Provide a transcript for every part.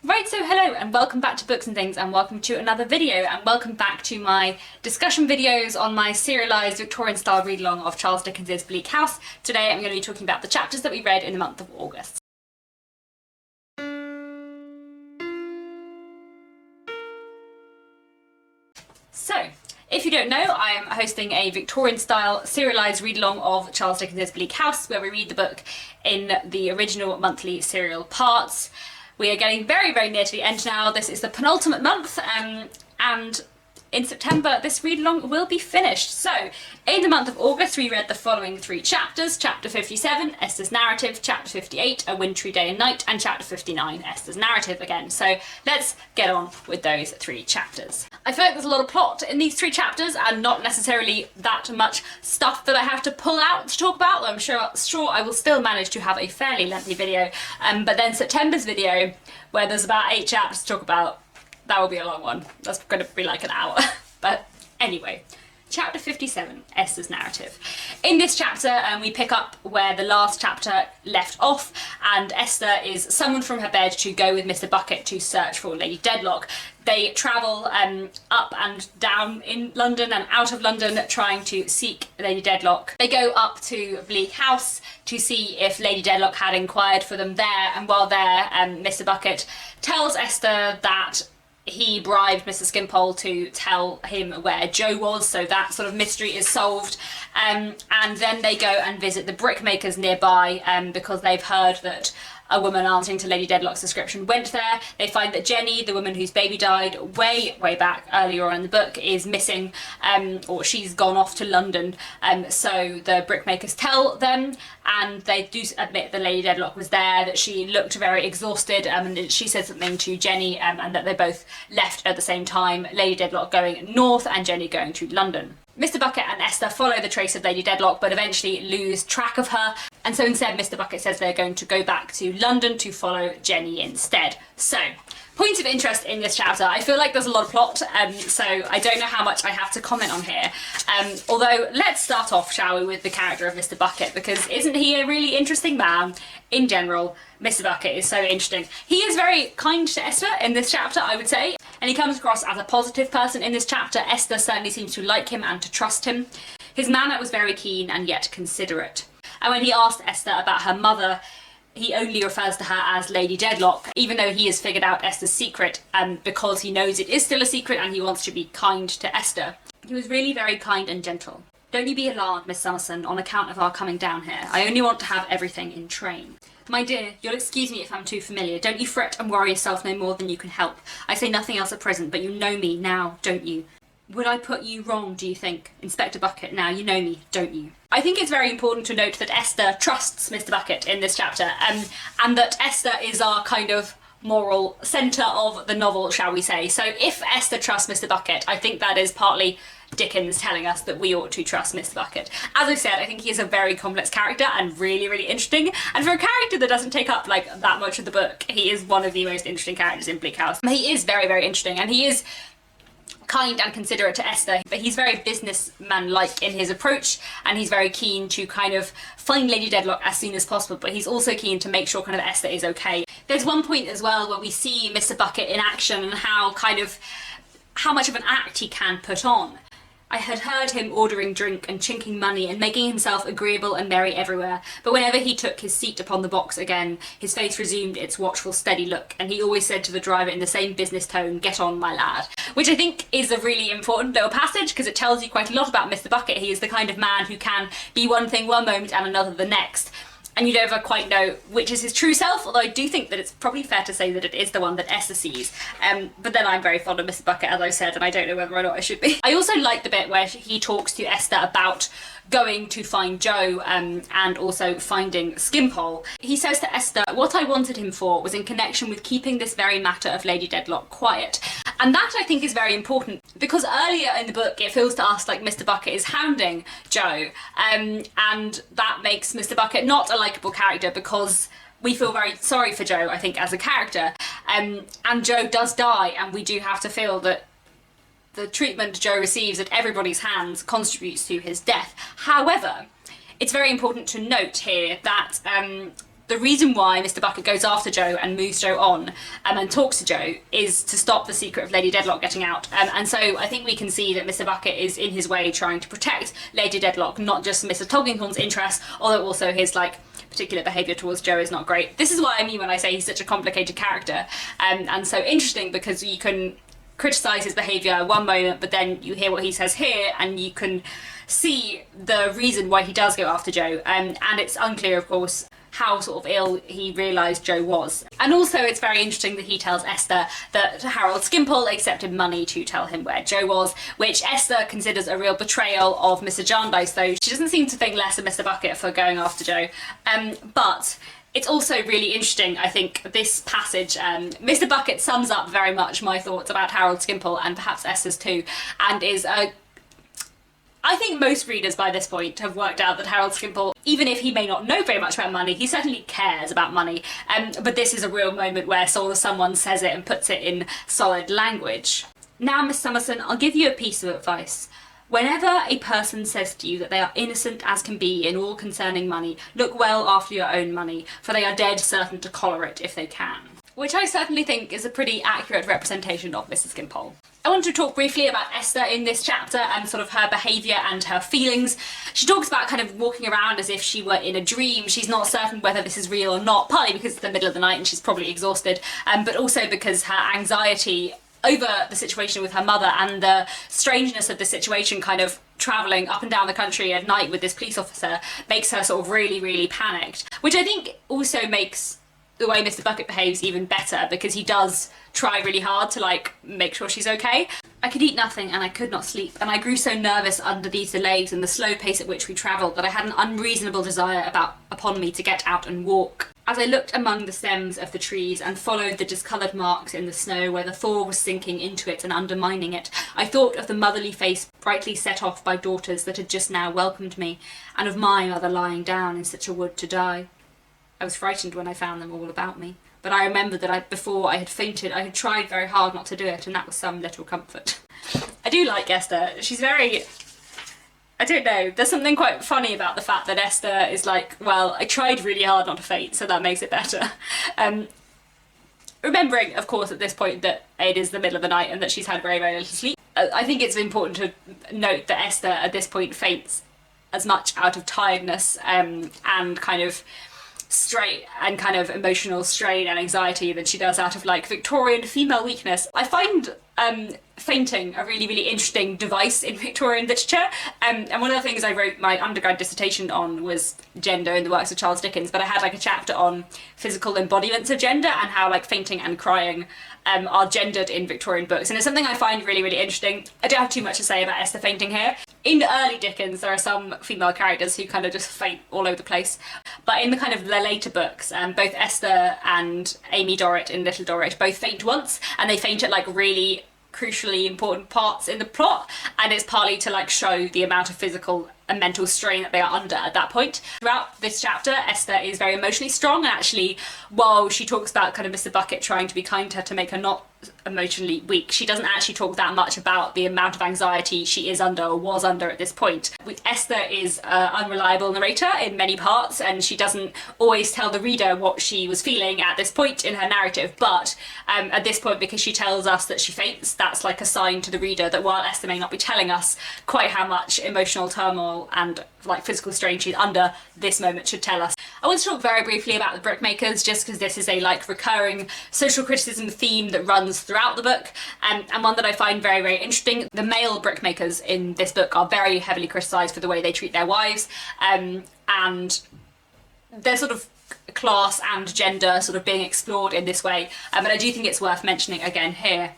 Right, so hello and welcome back to Books and Things, and welcome to another video, and welcome back to my discussion videos on my serialised Victorian style read-along of Charles Dickens's Bleak House. Today I'm going to be talking about the chapters that we read in the month of August. So, if you don't know, I am hosting a Victorian-style serialised read-along of Charles Dickens's Bleak House, where we read the book in the original monthly serial parts. We are getting very, very near to the end now. This is the penultimate month, and in September this read-along will be finished. So, in the month of August we read the following three chapters. Chapter 57, Esther's Narrative, Chapter 58, A Wintry Day and Night, and Chapter 59, Esther's Narrative again. So let's get on with those three chapters. I feel like there's a lot of plot in these three chapters and not necessarily that much stuff that I have to pull out to talk about. I'm sure I will still manage to have a fairly lengthy video, but then September's video, where there's about 8 chapters to talk about, that will be a long one. That's going to be like an hour. But anyway, Chapter 57, Esther's Narrative. In this chapter, we pick up where the last chapter left off, and Esther is summoned from her bed to go with Mr. Bucket to search for Lady Dedlock. They travel up and down in London and out of London trying to seek Lady Dedlock. They go up to Bleak House to see if Lady Dedlock had inquired for them there, and while there, Mr. Bucket tells Esther that he bribed Mr. Skimpole to tell him where Jo was, so that sort of mystery is solved. And then they go and visit the brickmakers nearby because they've heard that a woman answering to Lady Dedlock's description went there. They find that Jenny, the woman whose baby died way back earlier on in the book, is missing, or she's gone off to London. So the brickmakers tell them, and they do admit that Lady Dedlock was there, that she looked very exhausted, and she said something to Jenny, and that they both left at the same time, Lady Dedlock going north and Jenny going to London. Mr. Bucket and Esther follow the trace of Lady Dedlock, but eventually lose track of her, and so instead Mr. Bucket says they're going to go back to London to follow Jenny instead. So, points of interest in this chapter. I feel like there's a lot of plot, so I don't know how much I have to comment on here. Although, let's start off, shall we, with the character of Mr. Bucket, because isn't he a really interesting man? In general, Mr. Bucket is so interesting. He is very kind to Esther in this chapter, I would say, and he comes across as a positive person in this chapter. Esther certainly seems to like him and to trust him. His manner was very keen and yet considerate. And when he asked Esther about her mother, he only refers to her as Lady Dedlock, even though he has figured out Esther's secret, because he knows it is still a secret and he wants to be kind to Esther. He was really very kind and gentle. Don't you be alarmed, Miss Summerson, on account of our coming down here. I only want to have everything in train. My dear, you'll excuse me if I'm too familiar. Don't you fret and worry yourself no more than you can help. I say nothing else at present, but you know me now, don't you? Would I put you wrong, do you think? Inspector Bucket, now you know me, don't you? I think it's very important to note that Esther trusts Mr. Bucket in this chapter, and that Esther is our kind of moral centre of the novel, shall we say. So if Esther trusts Mr. Bucket, I think that is partly Dickens telling us that we ought to trust Mr. Bucket. As I said, I think he is a very complex character and really, really interesting, and for a character that doesn't take up like that much of the book, he is one of the most interesting characters in Bleak House. He is very, very interesting, and he is kind and considerate to Esther, but he's very businessman-like in his approach, and he's very keen to kind of find Lady Dedlock as soon as possible, but he's also keen to make sure kind of Esther is okay. There's one point as well where we see Mr. Bucket in action and how much of an act he can put on. I had heard him ordering drink and chinking money and making himself agreeable and merry everywhere, but whenever he took his seat upon the box again, his face resumed its watchful, steady look, and he always said to the driver in the same business tone, "Get on, my lad," which I think is a really important little passage because it tells you quite a lot about Mr. Bucket. He is the kind of man who can be one thing one moment and another the next, and you never quite know which is his true self, although I do think that it's probably fair to say that it is the one that Esther sees. But then I'm very fond of Mr. Bucket, as I said, and I don't know whether or not I should be. I also like the bit where he talks to Esther about going to find Jo, and also finding Skimpole. He says to Esther, "What I wanted him for was in connection with keeping this very matter of Lady Dedlock quiet." And that I think is very important, because earlier in the book it feels to us like Mr. Bucket is hounding Jo, and that makes Mr. Bucket not a likeable character because we feel very sorry for Jo, I think, as a character, and Jo does die, and we do have to feel that the treatment Jo receives at everybody's hands contributes to his death. However, it's very important to note here that the reason why Mr. Bucket goes after Joe and moves Joe on and talks to Joe is to stop the secret of Lady Dedlock getting out. And so I think we can see that Mr. Bucket is in his way trying to protect Lady Dedlock, not just Mr. Tulkinghorn's interests, although also his particular behaviour towards Joe is not great. This is what I mean when I say he's such a complicated character, and so interesting, because you can criticise his behaviour one moment, but then you hear what he says here and you can see the reason why he does go after Joe, and it's unclear, of course, how sort of ill he realised Joe was. And also it's very interesting that he tells Esther that Harold Skimpole accepted money to tell him where Joe was, which Esther considers a real betrayal of Mr. Jarndyce, though she doesn't seem to think less of Mr. Bucket for going after Joe. But it's also really interesting, I think, this passage. Mr. Bucket sums up very much my thoughts about Harold Skimpole, and perhaps Esther's too, and is I think most readers by this point have worked out that Harold Skimpole, even if he may not know very much about money, he certainly cares about money. But this is a real moment where someone says it and puts it in solid language. Now, Miss Summerson, I'll give you a piece of advice. Whenever a person says to you that they are innocent as can be in all concerning money, look well after your own money, for they are dead certain to collar it if they can. Which I certainly think is a pretty accurate representation of Mrs. Skimpole. I want to talk briefly about Esther in this chapter and sort of her behaviour and her feelings. She talks about kind of walking around as if she were in a dream. She's not certain whether this is real or not, partly because it's the middle of the night and she's probably exhausted, but also because her anxiety over the situation with her mother and the strangeness of the situation, kind of travelling up and down the country at night with this police officer, makes her sort of really, really panicked. Which I think also makes the way Mr. Bucket behaves even better, because he does try really hard to make sure she's okay. I could eat nothing and I could not sleep, and I grew so nervous under these delays and the slow pace at which we travelled that I had an unreasonable desire upon me to get out and walk. As I looked among the stems of the trees and followed the discoloured marks in the snow where the thaw was sinking into it and undermining it, I thought of the motherly face brightly set off by daughters that had just now welcomed me, and of my mother lying down in such a wood to die. I was frightened when I found them all about me, but I remembered that before I had fainted, I had tried very hard not to do it, and that was some little comfort. I do like Esther. She's very... I don't know, there's something quite funny about the fact that Esther is like, well, I tried really hard not to faint, so that makes it better. Remembering, of course, at this point that it is the middle of the night and that she's had very, very little sleep. I think it's important to note that Esther at this point faints as much out of tiredness and kind of emotional strain and anxiety than she does out of Victorian female weakness. I find fainting a really, really interesting device in Victorian literature, and one of the things I wrote my undergrad dissertation on was gender in the works of Charles Dickens, but I had a chapter on physical embodiments of gender and how fainting and crying are gendered in Victorian books, and it's something I find really, really interesting. I don't have too much to say about Esther fainting here. In the early Dickens, there are some female characters who kind of just faint all over the place, but in the the later books, both Esther and Amy Dorrit in Little Dorrit both faint once, and they faint at really crucially important parts in the plot, and it's partly to show the amount of physical and mental strain that they are under at that point. Throughout this chapter, Esther is very emotionally strong, and actually, while she talks about Mr. Bucket trying to be kind to her to make her not emotionally weak, she doesn't actually talk that much about the amount of anxiety she is under or was under at this point. Esther is an unreliable narrator in many parts, and she doesn't always tell the reader what she was feeling at this point in her narrative, but at this point, because she tells us that she faints, that's a sign to the reader that while Esther may not be telling us quite how much emotional turmoil and physical strain she's under, this moment should tell us. I want to talk very briefly about the brickmakers, just because this is a recurring social criticism theme that runs throughout the book, and one that I find very, very interesting. The male brickmakers in this book are very heavily criticised for the way they treat their wives, and their class and gender being explored in this way, but I do think it's worth mentioning again here.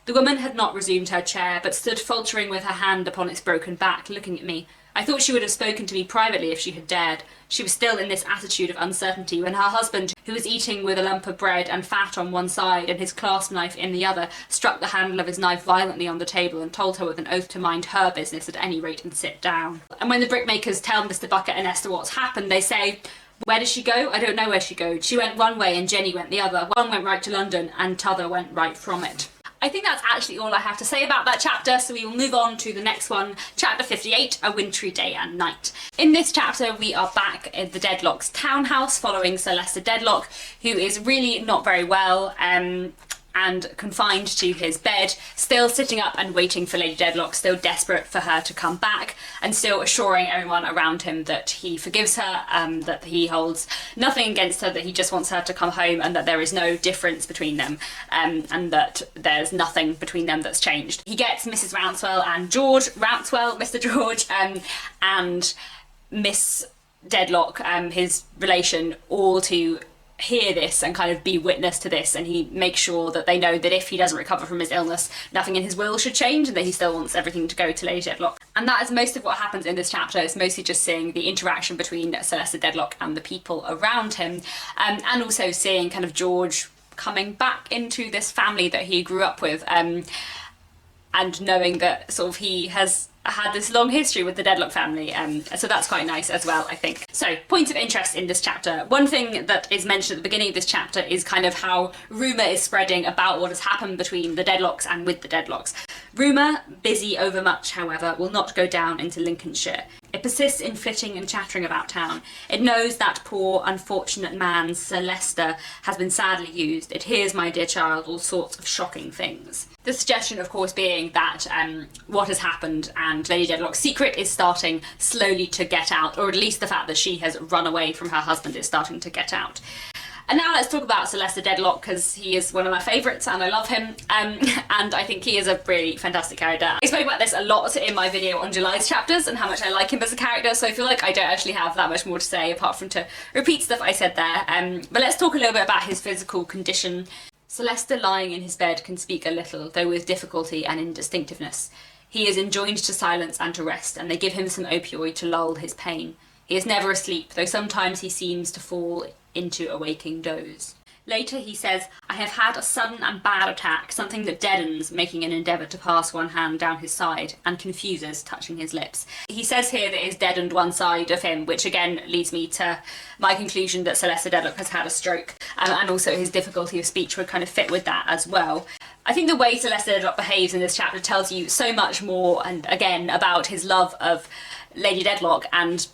The woman had not resumed her chair, but stood faltering with her hand upon its broken back, looking at me. I thought she would have spoken to me privately if she had dared. She was still in this attitude of uncertainty when her husband, who was eating with a lump of bread and fat on one side and his clasp knife in the other, struck the handle of his knife violently on the table and told her with an oath to mind her business at any rate and sit down. And when the brickmakers tell Mr. Bucket and Esther what's happened, they say, "Where does she go? I don't know where she goes. She went one way and Jenny went the other. One went right to London and t'other went right from it." I think that's actually all I have to say about that chapter, so we will move on to the next one, chapter 58, A Wintry Day and Night. In this chapter, we are back at the Dedlock's townhouse following Sir Leicester Dedlock, who is really not very well, and confined to his bed, still sitting up and waiting for Lady Dedlock, still desperate for her to come back, and still assuring everyone around him that he forgives her, that he holds nothing against her, that he just wants her to come home, and that there is no difference between them, and that there's nothing between them that's changed. He gets Mrs. Rouncewell and George Rouncewell, Mr. George, and Miss Dedlock, his relation, all to hear this and kind of be witness to this, and he makes sure that they know that if he doesn't recover from his illness, nothing in his will should change, and that he still wants everything to go to Lady Dedlock. And that is most of what happens in this chapter. It's mostly just seeing the interaction between Sir Leicester Dedlock and the people around him, and also seeing kind of George coming back into this family that he grew up with, and knowing that sort of he has had this long history with the Dedlock family, so that's quite nice as well, I think. So, points of interest in this chapter. One thing that is mentioned at the beginning of this chapter is kind of how rumour is spreading about what has happened between the Dedlocks and with the Dedlocks. Rumour, busy overmuch, however, will not go down into Lincolnshire. It persists in flitting and chattering about town. It knows that poor, unfortunate man, Sir Leicester, has been sadly used. It hears, my dear child, all sorts of shocking things. The suggestion, of course, being that what has happened and Lady Dedlock's secret is starting slowly to get out, or at least the fact that she has run away from her husband is starting to get out. And now let's talk about Sir Leicester Dedlock, because he is one of my favourites and I love him, and I think he is a really fantastic character. I spoke about this a lot in my video on July's chapters and how much I like him as a character, so I feel like I don't actually have that much more to say apart from to repeat stuff I said there. But let's talk a little bit about his physical condition. Sir Leicester, lying in his bed, can speak a little, though with difficulty and indistinctiveness. He is enjoined to silence and to rest, and they give him some opioid to lull his pain. He is never asleep, though sometimes he seems to fall into a waking doze. Later he says, I have had a sudden and bad attack, something that deadens, making an endeavour to pass one hand down his side, and confuses, touching his lips. He says here that it's deadened one side of him, which again leads me to my conclusion that Sir Leicester Dedlock has had a stroke, and also his difficulty of speech would kind of fit with that as well. I think the way Sir Leicester Dedlock behaves in this chapter tells you so much more, and again, about his love of Lady Dedlock and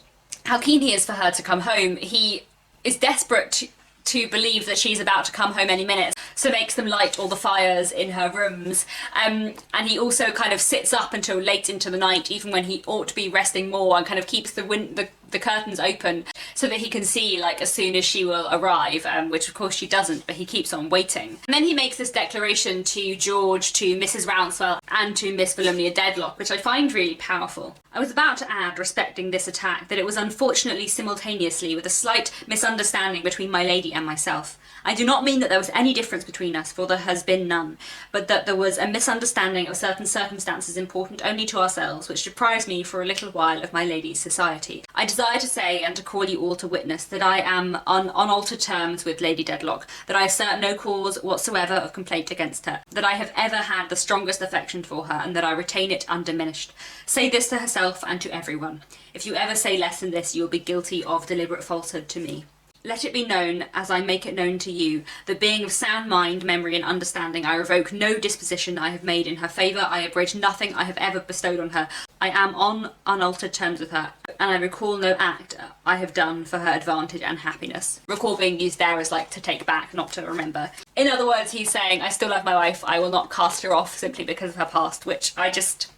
how keen he is for her to come home. He is desperate to believe that she's about to come home any minute, so makes them light all the fires in her rooms, and he also kind of sits up until late into the night, even when he ought to be resting more, and kind of keeps the curtains open so that he can see, like, as soon as she will arrive, which of course she doesn't, but he keeps on waiting. And then he makes this declaration to George, to Mrs. Rouncewell, and to Miss Volumnia Dedlock, which I find really powerful. I was about to add, respecting this attack, that it was unfortunately simultaneously with a slight misunderstanding between my lady and myself. I do not mean that there was any difference between us, for there has been none, but that there was a misunderstanding of certain circumstances important only to ourselves, which deprives me for a little while of my lady's society. I desire to say, and to call you all to witness, that I am on unaltered terms with Lady Dedlock, that I assert no cause whatsoever of complaint against her, that I have ever had the strongest affection for her, and that I retain it undiminished. Say this to herself and to everyone. If you ever say less than this, you will be guilty of deliberate falsehood to me. Let it be known, as I make it known to you, that being of sound mind, memory, and understanding, I revoke no disposition I have made in her favour, I abridge nothing I have ever bestowed on her. I am on unaltered terms with her, and I recall no act I have done for her advantage and happiness. Recall being used there as like to take back, not to remember. In other words, he's saying, I still love my wife, I will not cast her off simply because of her past, which I just...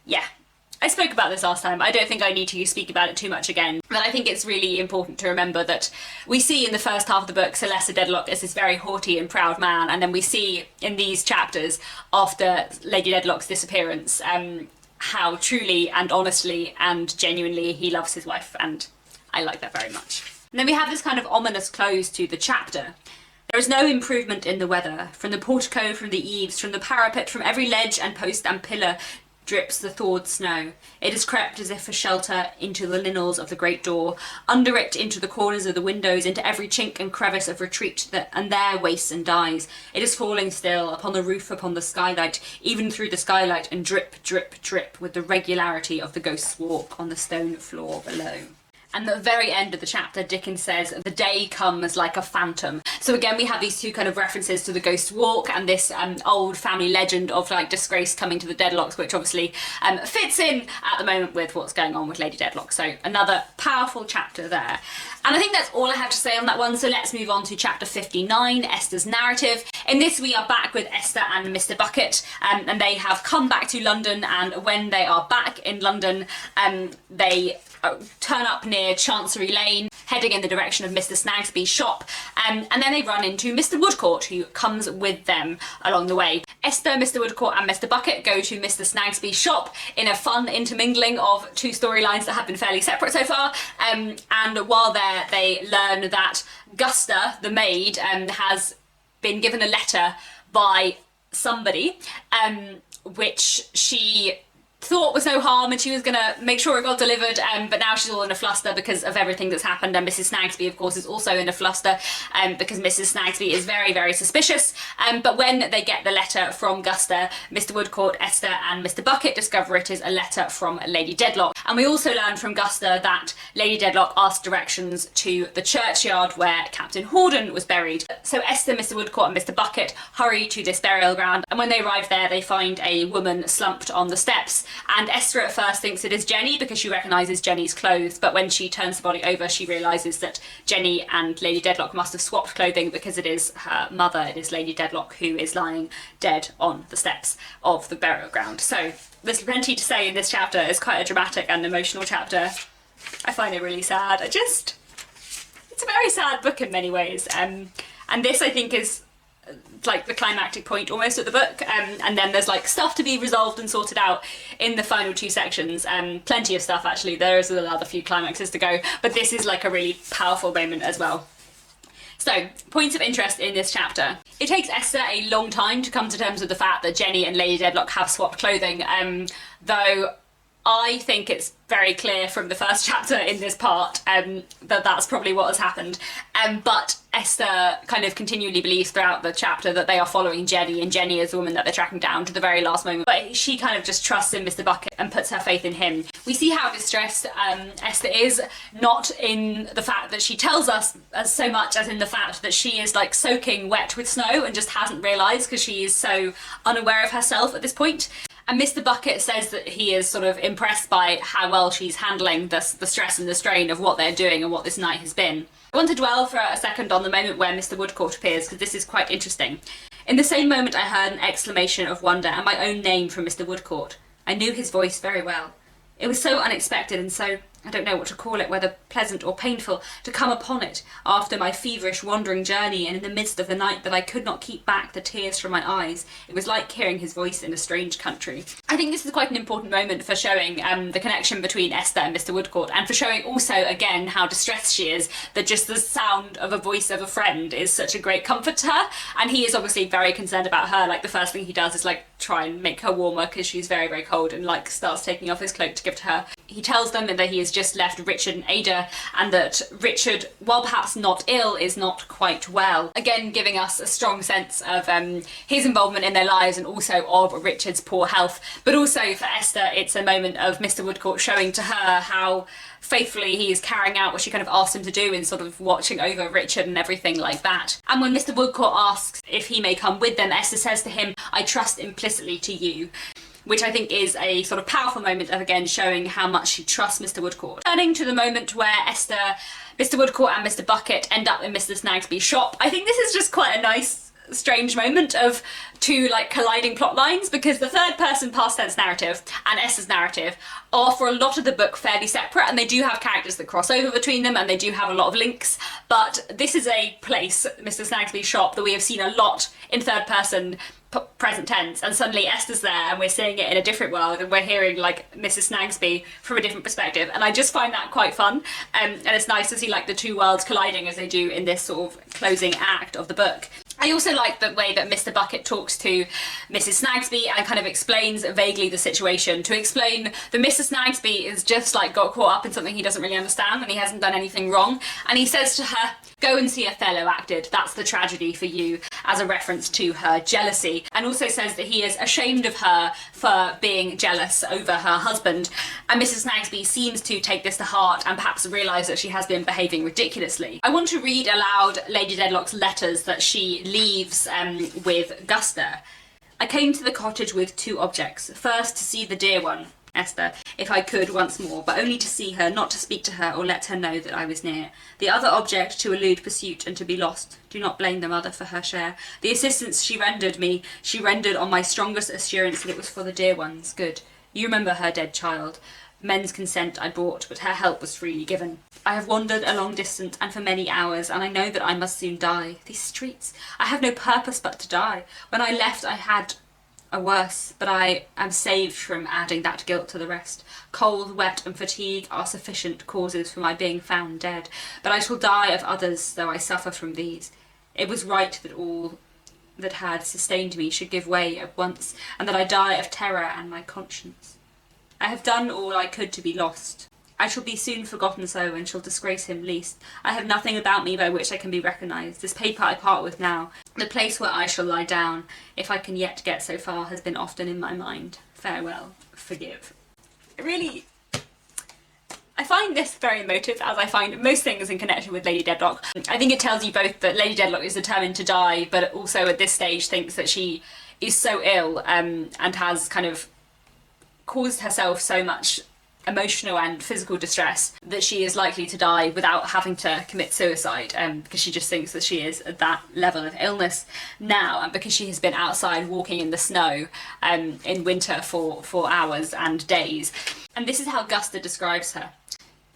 yeah. I spoke about this last time. I don't think I need to speak about it too much again, but I think it's really important to remember that we see in the first half of the book Sir Leicester Dedlock as this very haughty and proud man, and then we see in these chapters after Lady Dedlock's disappearance how truly and honestly and genuinely he loves his wife, and I like that very much. And then we have this kind of ominous close to the chapter. There is no improvement in the weather. From the portico, from the eaves, from the parapet, from every ledge and post and pillar drips the thawed snow. It has crept as if for shelter into the linels of the great door, under it into the corners of the windows, into every chink and crevice of retreat and there wastes and dies. It is falling still, upon the roof, upon the skylight, even through the skylight, and drip, drip, drip, with the regularity of the ghost's walk on the stone floor below. And at the very end of the chapter, Dickens says, "The day comes like a phantom." So again, we have these two kind of references to the Ghost's Walk and this old family legend of like disgrace coming to the Dedlocks, which obviously fits in at the moment with what's going on with Lady Dedlock. So another powerful chapter there. And I think that's all I have to say on that one. So let's move on to chapter 59, Esther's narrative. In this, we are back with Esther and Mr. Bucket, and they have come back to London. And when they are back in London, they turn up near Chancery Lane, heading in the direction of Mr. Snagsby's shop, and then they run into Mr. Woodcourt, who comes with them along the way. Esther, Mr. Woodcourt and Mr. Bucket go to Mr. Snagsby's shop in a fun intermingling of two storylines that have been fairly separate so far, and while there they learn that Gusta, the maid, has been given a letter by somebody, which she thought was no harm, and she was gonna make sure it got delivered, but now she's all in a fluster because of everything that's happened, and Mrs. Snagsby of course is also in a fluster because Mrs. Snagsby is very, very suspicious, but when they get the letter from Gusta, Mr. Woodcourt, Esther and Mr. Bucket discover it is a letter from Lady Dedlock. And we also learn from Gusta that Lady Dedlock asked directions to the churchyard where Captain Horden was buried. So Esther, Mr. Woodcourt and Mr. Bucket hurry to this burial ground, and when they arrive there they find a woman slumped on the steps. And Esther at first thinks it is Jenny because she recognises Jenny's clothes, but when she turns the body over she realises that Jenny and Lady Dedlock must have swapped clothing because it is her mother, it is Lady Dedlock, who is lying dead on the steps of the burial ground. So there's plenty to say in this chapter. It's quite a dramatic and emotional chapter. I find it really sad. It's a very sad book in many ways, and this I think is like the climactic point almost of the book, and then there's like stuff to be resolved and sorted out in the final two sections, plenty of stuff actually. There's another few climaxes to go, but this is like a really powerful moment as well. So, points of interest in this chapter. It takes Esther a long time to come to terms with the fact that Jenny and Lady Dedlock have swapped clothing, though I think it's very clear from the first chapter in this part that that's probably what has happened. But Esther kind of continually believes throughout the chapter that they are following Jenny, and Jenny is the woman that they're tracking down to the very last moment. But she kind of just trusts in Mr. Bucket and puts her faith in him. We see how distressed Esther is, not in the fact that she tells us as so much as in the fact that she is like soaking wet with snow and just hasn't realised because she is so unaware of herself at this point. And Mr. Bucket says that he is sort of impressed by how well she's handling the stress and the strain of what they're doing and what this night has been. I want to dwell for a second on the moment where Mr. Woodcourt appears, because this is quite interesting. In the same moment I heard an exclamation of wonder and my own name from Mr. Woodcourt. I knew his voice very well. It was so unexpected and so, I don't know what to call it, whether pleasant or painful, to come upon it after my feverish wandering journey and in the midst of the night that I could not keep back the tears from my eyes. It was like hearing his voice in a strange country. I think this is quite an important moment for showing the connection between Esther and Mr. Woodcourt, and for showing also again how distressed she is, that just the sound of a voice of a friend is such a great comfort to her, and he is obviously very concerned about her. Like the first thing he does is like try and make her warmer because she's very, very cold, and like starts taking off his cloak to give to her. He tells them that he has just left Richard and Ada, and that Richard, while perhaps not ill, is not quite well. Again, giving us a strong sense of his involvement in their lives and also of Richard's poor health. But also for Esther, it's a moment of Mr. Woodcourt showing to her how faithfully he is carrying out what she kind of asked him to do in sort of watching over Richard and everything like that. And when Mr. Woodcourt asks if he may come with them, Esther says to him, "I trust implicitly to you," which I think is a sort of powerful moment of again showing how much she trusts Mr. Woodcourt. Turning to the moment where Esther, Mr. Woodcourt and Mr. Bucket end up in Mr. Snagsby's shop, I think this is just quite a nice, strange moment of two like colliding plot lines, because the third person past tense narrative and Esther's narrative are for a lot of the book fairly separate, and they do have characters that cross over between them and they do have a lot of links, but this is a place, Mr. Snagsby's shop, that we have seen a lot in third person present tense, and suddenly Esther's there and we're seeing it in a different world and we're hearing like Mrs. Snagsby from a different perspective, and I just find that quite fun, and it's nice to see like the two worlds colliding as they do in this sort of closing act of the book. I also like the way that Mr. Bucket talks to Mrs. Snagsby and kind of explains vaguely the situation, to explain that Mr. Snagsby is just like got caught up in something he doesn't really understand and he hasn't done anything wrong, and he says to her, Go and see Othello acted, that's the tragedy for you, as a reference to her jealousy. And also says that he is ashamed of her for being jealous over her husband. And Mrs. Snagsby seems to take this to heart and perhaps realise that she has been behaving ridiculously. I want to read aloud Lady Dedlock's letters that she leaves with Guster. I came to the cottage with 2 objects. First, to see the dear one, Esther, if I could once more, but only to see her, not to speak to her or let her know that I was near. The other object, to elude pursuit and to be lost. Do not blame the mother for her share. The assistance she rendered me, she rendered on my strongest assurance that it was for the dear one's good. You remember her dead child. Men's consent I bought, but her help was freely given. I have wandered a long distance and for many hours, and I know that I must soon die. These streets, I have no purpose but to die. When I left I had a worse, but I am saved from adding that guilt to the rest. Cold, wet, and fatigue are sufficient causes for my being found dead, but I shall die of others, though I suffer from these. It was right that all that had sustained me should give way at once, and that I die of terror and my conscience. I have done all I could to be lost. I shall be soon forgotten so, and shall disgrace him least. I have nothing about me by which I can be recognised. This paper I part with now. The place where I shall lie down, if I can yet get so far, has been often in my mind. Farewell, forgive. I find this very emotive, as I find most things in connection with Lady Dedlock. I think it tells you both that Lady Dedlock is determined to die, but also at this stage thinks that she is so ill and has kind of caused herself so much emotional and physical distress that she is likely to die without having to commit suicide, because she just thinks that she is at that level of illness now, and because she has been outside walking in the snow in winter for hours and days. And this is how Guster describes her.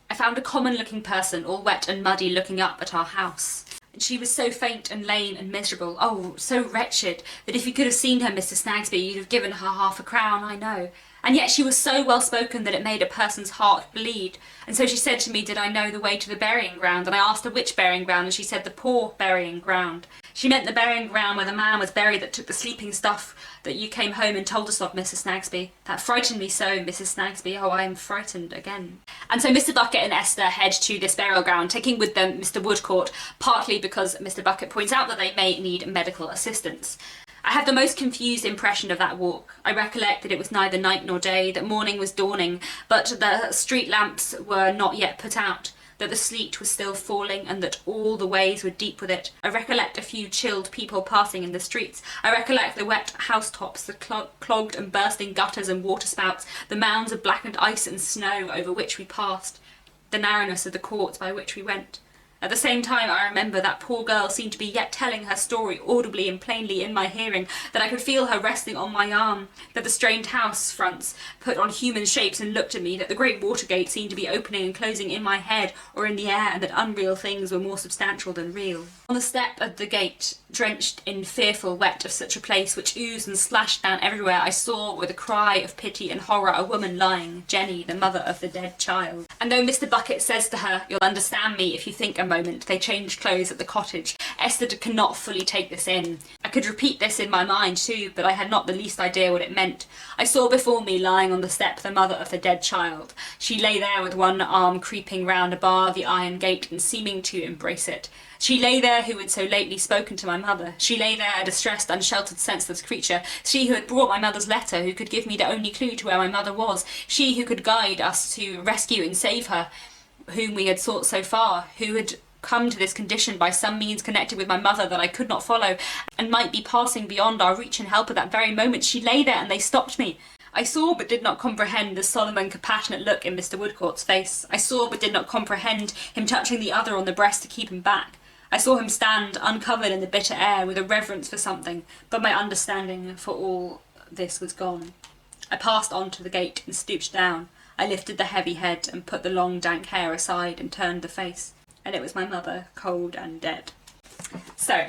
I found a common looking person, all wet and muddy, looking up at our house. And she was so faint and lame and miserable, oh, so wretched, that if you could have seen her, Mr. Snagsby, you'd have given her half a crown, I know. And yet she was so well spoken that it made a person's heart bleed. And so she said to me, did I know the way to the burying ground? And I asked her which burying ground, and she said the poor burying ground. She meant the burying ground where the man was buried that took the sleeping stuff that you came home and told us of, Mrs. Snagsby. That frightened me so, Mrs. Snagsby. Oh, I am frightened again. And so Mr. Bucket and Esther head to this burial ground, taking with them Mr. Woodcourt, partly because Mr. Bucket points out that they may need medical assistance. I have the most confused impression of that walk. I recollect that it was neither night nor day, that morning was dawning, but the street lamps were not yet put out, that the sleet was still falling, and that all the ways were deep with it. I recollect a few chilled people passing in the streets. I recollect the wet housetops, the clogged and bursting gutters and waterspouts, the mounds of blackened ice and snow over which we passed, the narrowness of the courts by which we went. At the same time, I remember that poor girl seemed to be yet telling her story audibly and plainly in my hearing, that I could feel her resting on my arm, that the strange house fronts put on human shapes and looked at me, that the great water gate seemed to be opening and closing in my head or in the air, and that unreal things were more substantial than real. On the step of the gate, drenched in fearful wet of such a place, which oozed and splashed down everywhere, I saw, with a cry of pity and horror, a woman lying, Jenny, the mother of the dead child. And though Mr. Bucket says to her, you'll understand me if you think a moment, they changed clothes at the cottage, Esther cannot fully take this in. I could repeat this in my mind too, but I had not the least idea what it meant. I saw before me, lying on the step, the mother of the dead child. She lay there with one arm creeping round a bar of the iron gate and seeming to embrace it. She lay there who had so lately spoken to my mother. She lay there, a distressed, unsheltered, senseless creature. She who had brought my mother's letter, who could give me the only clue to where my mother was. She who could guide us to rescue and save her, whom we had sought so far, who had come to this condition by some means connected with my mother that I could not follow, and might be passing beyond our reach and help at that very moment. She lay there, and they stopped me. I saw but did not comprehend the solemn and compassionate look in Mr. Woodcourt's face. I saw but did not comprehend him touching the other on the breast to keep him back. I saw him stand uncovered in the bitter air with a reverence for something, but my understanding for all this was gone. I passed on to the gate and stooped down. I lifted the heavy head and put the long dank hair aside and turned the face, and it was my mother, cold and dead. So,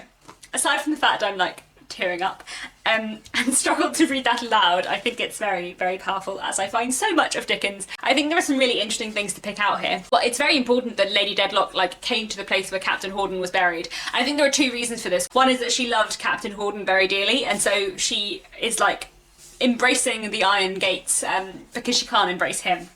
aside from the fact I'm like tearing up and struggled to read that aloud, I think it's very, very powerful, as I find so much of Dickens. I think there are some really interesting things to pick out here. But it's very important that Lady Dedlock came to the place where Captain Horden was buried. And I think there are two reasons for this. One is that she loved Captain Horden very dearly, and so she is embracing the iron gates because she can't embrace him,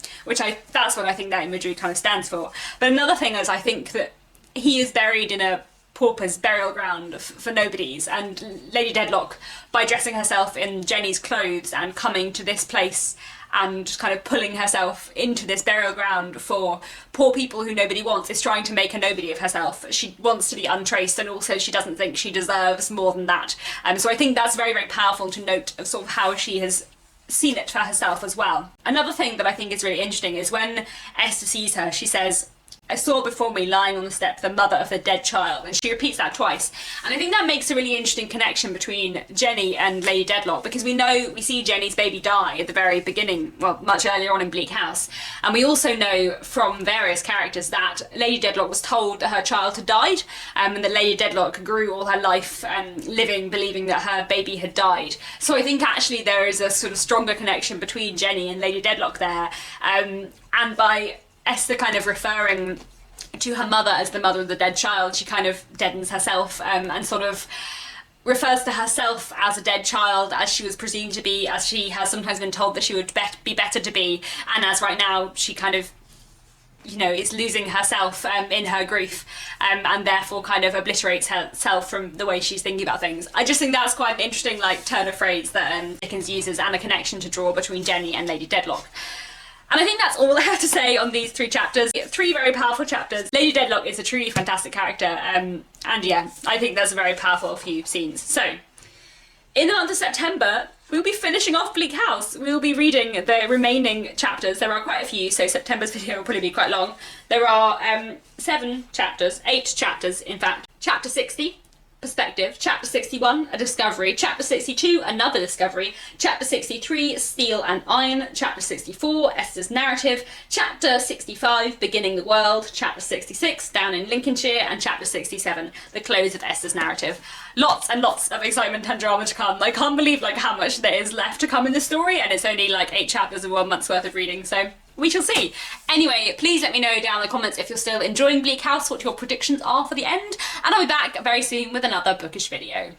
that's what I think that imagery kind of stands for. But another thing is I think that he is buried in a pauper's burial ground for nobodies, and Lady Dedlock, by dressing herself in Jenny's clothes and coming to this place and kind of pulling herself into this burial ground for poor people who nobody wants, is trying to make a nobody of herself. She wants to be untraced, and also she doesn't think she deserves more than that. So I think that's very, very powerful to note of sort of how she has seen it for herself as well. Another thing that I think is really interesting is when Esther sees her, she says, "I saw before me lying on the step the mother of the dead child," and she repeats that twice. And I think that makes a really interesting connection between Jenny and Lady Dedlock, because we see Jenny's baby die at the very beginning, well, much earlier on in Bleak House, and we also know from various characters that Lady Dedlock was told that her child had died, and that Lady Dedlock grew all her life living believing that her baby had died. So I think actually there is a sort of stronger connection between Jenny and Lady Dedlock there, and by Esther kind of referring to her mother as the mother of the dead child, she kind of deadens herself and sort of refers to herself as a dead child, as she was presumed to be, as she has sometimes been told that she would be better to be, and as right now she kind of, you know, is losing herself in her grief, and therefore kind of obliterates herself from the way she's thinking about things. I just think that's quite an interesting turn of phrase that Dickens uses, and a connection to draw between Jenny and Lady Dedlock. And I think that's all I have to say on these 3 chapters. 3 very powerful chapters. Lady Dedlock is a truly fantastic character, and yeah, I think there's a very powerful few scenes. So, in the month of September, we'll be finishing off Bleak House. We'll be reading the remaining chapters. There are quite a few, so September's video will probably be quite long. There are 8 chapters in fact. Chapter 60, Perspective. Chapter 61, A Discovery. Chapter 62, Another Discovery. Chapter 63, Steel and Iron. Chapter 64, Esther's Narrative. Chapter 65, Beginning the World. Chapter 66, Down in Lincolnshire. And Chapter 67, The Close of Esther's Narrative. Lots and lots of excitement and drama to come. I can't believe how much there is left to come in this story, and it's only 8 chapters and 1 month's worth of reading, so we shall see. Anyway, please let me know down in the comments if you're still enjoying Bleak House, what your predictions are for the end, and I'll be back very soon with another bookish video.